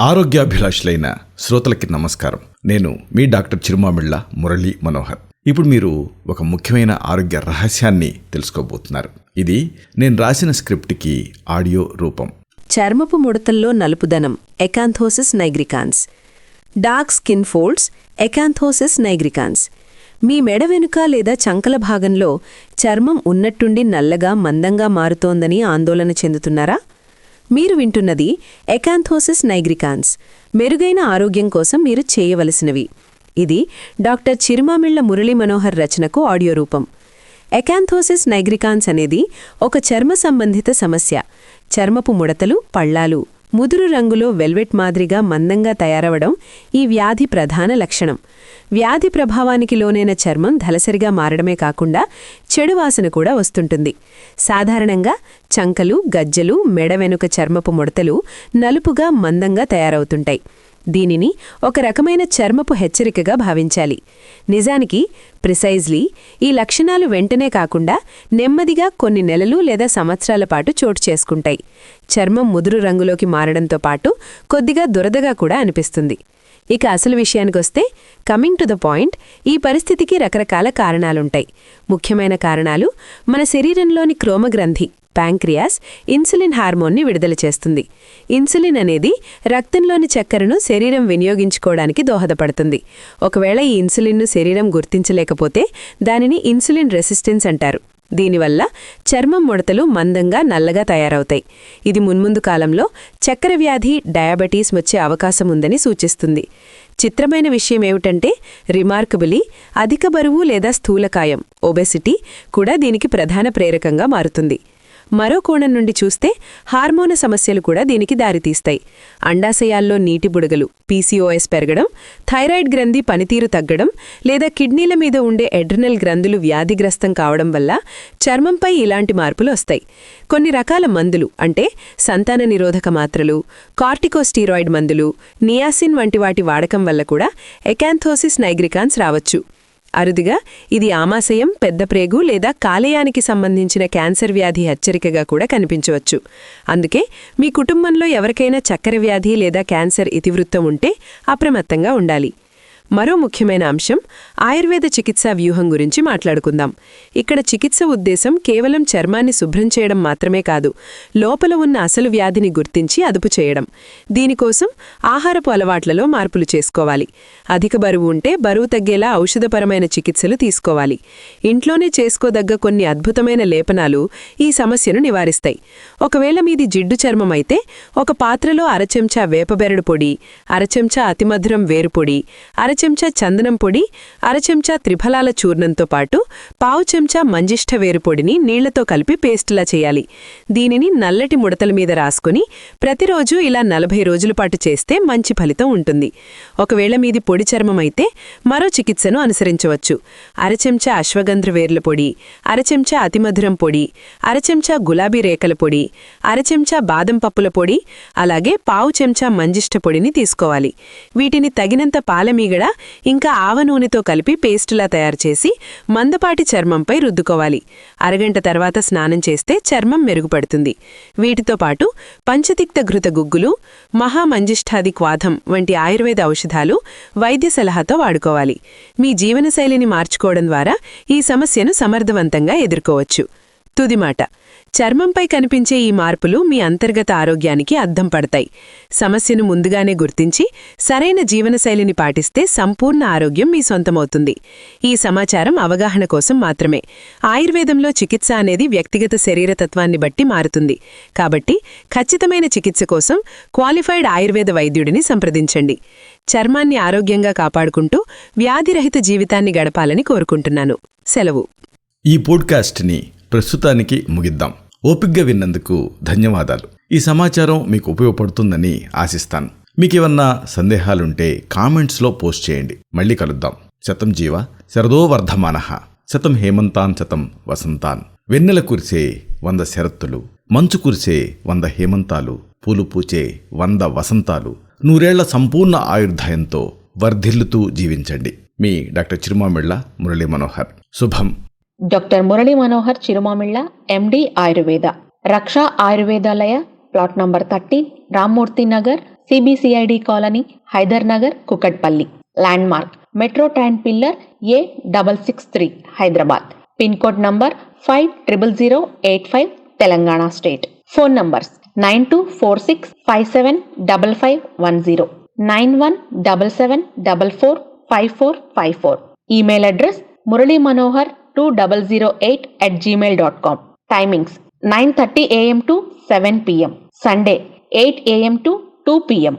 ఆరోగ్యాభిలాషులైన శ్రోతలకి నమస్కారం. నేను మీ డాక్టర్ చిరుమామిళ్ళ మురళీ మనోహర్. ఇప్పుడు మీరు ఒక ముఖ్యమైన ఆరోగ్య రహస్యాన్ని తెలుసుకోబోతున్నారు. ఇది నేను రాసిన స్క్రిప్ట్కి ఆడియో రూపం. చర్మపు ముడతల్లో నలుపుదనం, acanthosis nigricans. Dark skin folds, acanthosis nigricans. మీ మెడ వెనుక లేదా చంకల భాగంలో చర్మం ఉన్నట్టుండి నల్లగా మందంగా మారుతోందని ఆందోళన చెందుతున్నారా? మీరు వింటున్నది ఎకాంథోసిస్ నైగ్రికాన్స్. మెరుగైన ఆరోగ్యం కోసం మీరు చేయవలసినవి. ఇది డాక్టర్ చిరుమామిళ్ళ మురళీ మనోహర్ రచనకు ఆడియో రూపం. ఎకాంథోసిస్ నైగ్రికాన్స్ అనేది ఒక చర్మ సంబంధిత సమస్య. చర్మపు ముడతలు, పళ్ళాలు ముదురు రంగులో వెల్వెట్ మాదిరిగా మందంగా తయారవడం ఈ వ్యాధి ప్రధాన లక్షణం. వ్యాధి ప్రభావానికి లోనైన చర్మం దళసరిగా మారడమే కాకుండా చెడు వాసన కూడా వస్తుంటుంది. సాధారణంగా చంకలు, గజ్జలు, మెడ వెనుక చర్మపు ముడతలు నలుపుగా మందంగా తయారవుతుంటాయి. దీనిని ఒక రకమైన చర్మపు హెచ్చరికగా భావించాలి. నిజానికి ప్రిసైజ్లీ ఈ లక్షణాలు వెంటనే కాకుండా నెమ్మదిగా కొన్ని నెలలు లేదా సంవత్సరాల పాటు చోటు చేసుకుంటాయి. చర్మం ముదురు రంగులోకి మారడంతో పాటు కొద్దిగా దురదగా కూడా అనిపిస్తుంది. ఇక అసలు విషయానికొస్తే, కమింగ్ టు ద పాయింట్, ఈ పరిస్థితికి రకరకాల కారణాలుంటాయి. ముఖ్యమైన కారణాలు: మన శరీరంలోని క్రోమగ్రంథి ప్యాంక్రియాస్ ఇన్సులిన్ హార్మోన్ని విడుదల చేస్తుంది. ఇన్సులిన్ అనేది రక్తంలోని చక్కెరను శరీరం వినియోగించుకోవడానికి దోహదపడుతుంది. ఒకవేళ ఈ ఇన్సులిన్ను శరీరం గుర్తించలేకపోతే దానిని ఇన్సులిన్ రెసిస్టెన్స్ అంటారు. దీనివల్ల చర్మం ముడతలు మందంగా, నల్లగా తయారవుతాయి. ఇది మున్ముందు కాలంలో చక్కెర వ్యాధి, డయాబెటీస్ వచ్చే అవకాశం ఉందని సూచిస్తుంది. చిత్రమైన విషయమేమిటంటే, రిమార్కబులీ అధిక బరువు లేదా స్థూలకాయం ఒబెసిటీ కూడా దీనికి ప్రధాన ప్రేరకంగా మారుతుంది. మరో కోణం నుండి చూస్తే హార్మోన సమస్యలు కూడా దీనికి దారితీస్తాయి. అండాశయాల్లో నీటి బుడగలు, పీసీఓఎస్ పెరగడం, థైరాయిడ్ గ్రంథి పనితీరు తగ్గడం లేదా కిడ్నీల మీద ఉండే ఎడ్రినల్ గ్రంథులు వ్యాధిగ్రస్తం కావడం వల్ల చర్మంపై ఇలాంటి మార్పులు వస్తాయి. కొన్ని రకాల మందులు, అంటే సంతాన నిరోధక మాత్రలు, కార్టికోస్టీరాయిడ్ మందులు, నియాసిన్ వంటి వాటి వాడకం వల్ల కూడా ఎకాంథోసిస్ నైగ్రికాన్స్ రావచ్చు. అరుదుగా ఇది ఆమాశయం, పెద్దప్రేగు లేదా కాలేయానికి సంబంధించిన క్యాన్సర్ వ్యాధి హెచ్చరికగా కూడా కనిపించవచ్చు. అందుకే మీ కుటుంబంలో ఎవరికైనా చక్కెర వ్యాధి లేదా క్యాన్సర్ ఇతివృత్తం ఉంటే అప్రమత్తంగా ఉండాలి. మరో ముఖ్యమైన అంశం, ఆయుర్వేద చికిత్సా వ్యూహం గురించి మాట్లాడుకుందాం. ఇక్కడ చికిత్స ఉద్దేశం కేవలం చర్మాన్ని శుభ్రం చేయడం మాత్రమే కాదు, లోపల ఉన్న అసలు వ్యాధిని గుర్తించి అదుపు చేయడం. దీనికోసం ఆహారపు అలవాట్లలో మార్పులు చేసుకోవాలి. అధిక బరువు ఉంటే బరువు తగ్గేలా ఔషధపరమైన చికిత్సలు తీసుకోవాలి. ఇంట్లోనే చేసుకోదగ్గ కొన్ని అద్భుతమైన లేపనాలు ఈ సమస్యను నివారిస్తాయి. ఒకవేళ మీది జిడ్డు చర్మం అయితే ఒక పాత్రలో అరచెంచా వేపబెరడు పొడి, అరచెంచా అతిమధురం వేరుపొడి, అరచెంచా చందనం పొడి, అరచెంచా త్రిఫలాల చూర్ణంతో పాటు పావు చెంచా మంజిష్ఠ వేరుపొడిని నీళ్లతో కలిపి పేస్టులా చేయాలి. దీనిని నల్లటి ముడతల మీద రాసుకుని ప్రతిరోజు ఇలా 40 రోజుల పాటు చేస్తే మంచి ఫలితం ఉంటుంది. ఒకవేళ మీది పొడి చర్మం అయితే మరో చికిత్సను అనుసరించవచ్చు. అరచెంచా అశ్వగంధ్ర వేర్ల పొడి, అరచెంచా అతిమధురం పొడి, అరచెంచా గులాబీ రేకల పొడి, అరచెంచా బాదం పప్పుల పొడి, అలాగే పావు చెంచా మంజిష్ఠ పొడిని తీసుకోవాలి. వీటిని తగినంత పాలమీగడ ఇంకా ఆవ నూనెతో కలిపి పేస్టులా తయారు చేసి మందపాటి చర్మంపై రుద్దుకోవాలి. అరగంట తర్వాత స్నానం చేస్తే చర్మం మెరుగుపడుతుంది. వీటితో పాటు పంచతిక్త ఘృత గుగ్గులు, మహామంజిష్ఠాది క్వాథం వంటి ఆయుర్వేద ఔషధాలు వైద్య సలహాతో వాడుకోవాలి. మీ జీవనశైలిని మార్చుకోవడం ద్వారా ఈ సమస్యను సమర్థవంతంగా ఎదుర్కోవచ్చు. తుదిమాట, చర్మంపై కనిపించే ఈ మార్పులు మీ అంతర్గత ఆరోగ్యానికి అద్దం పడతాయి. సమస్యను ముందుగానే గుర్తించి సరైన జీవనశైలిని పాటిస్తే సంపూర్ణ ఆరోగ్యం మీ సొంతమవుతుంది. ఈ సమాచారం అవగాహన కోసం మాత్రమే. ఆయుర్వేదంలో చికిత్స అనేది వ్యక్తిగత శరీరతత్వాన్ని బట్టి మారుతుంది. కాబట్టి ఖచ్చితమైన చికిత్స కోసం క్వాలిఫైడ్ ఆయుర్వేద వైద్యుడిని సంప్రదించండి. చర్మాన్ని ఆరోగ్యంగా కాపాడుకుంటూ వ్యాధిరహిత జీవితాన్ని గడపాలని కోరుకుంటున్నాను. సెలవు. ఈ పోడ్కాస్ట్ని ప్రస్తుతానికి ముగిద్దాం. ఓపిగ్గా విన్నందుకు ధన్యవాదాలు. ఈ సమాచారం మీకు ఉపయోగపడుతుందని ఆశిస్తాను. మీకేమన్నా సందేహాలుంటే కామెంట్స్లో పోస్ట్ చేయండి. మళ్ళీ కలుద్దాం. శతం జీవ శరదో వర్ధమానః, శతం హేమంతాన్ శతం వసంతాన్. వెన్నెల కురిసే 100 శరత్తులు, మంచు కురిసే 100 హేమంతాలు, పూలు పూచే 100 వసంతాలు, 100 ఏళ్ల సంపూర్ణ ఆయుర్దాయంతో వర్ధిల్లుతూ జీవించండి. మీ డాక్టర్ చిరుమామిళ్ళ మురళీ మనోహర్. శుభం. Doctor Murali Manohar Chirumamilla, MD, Ayurveda. Raksha Ayurvedalaya, plot number 13, Rammurthy Nagar, CBCID colony, Hyder Nagar, Kukatpally. Landmark metro tank pillar A663, Hyderabad. Pin code number 500085, Telangana state. Phone numbers 9246575510, 9177445454. Email address muralymanohar2008@gmail.com. Timings 9:30 AM to 7 PM. Sunday 8 AM to 2 PM.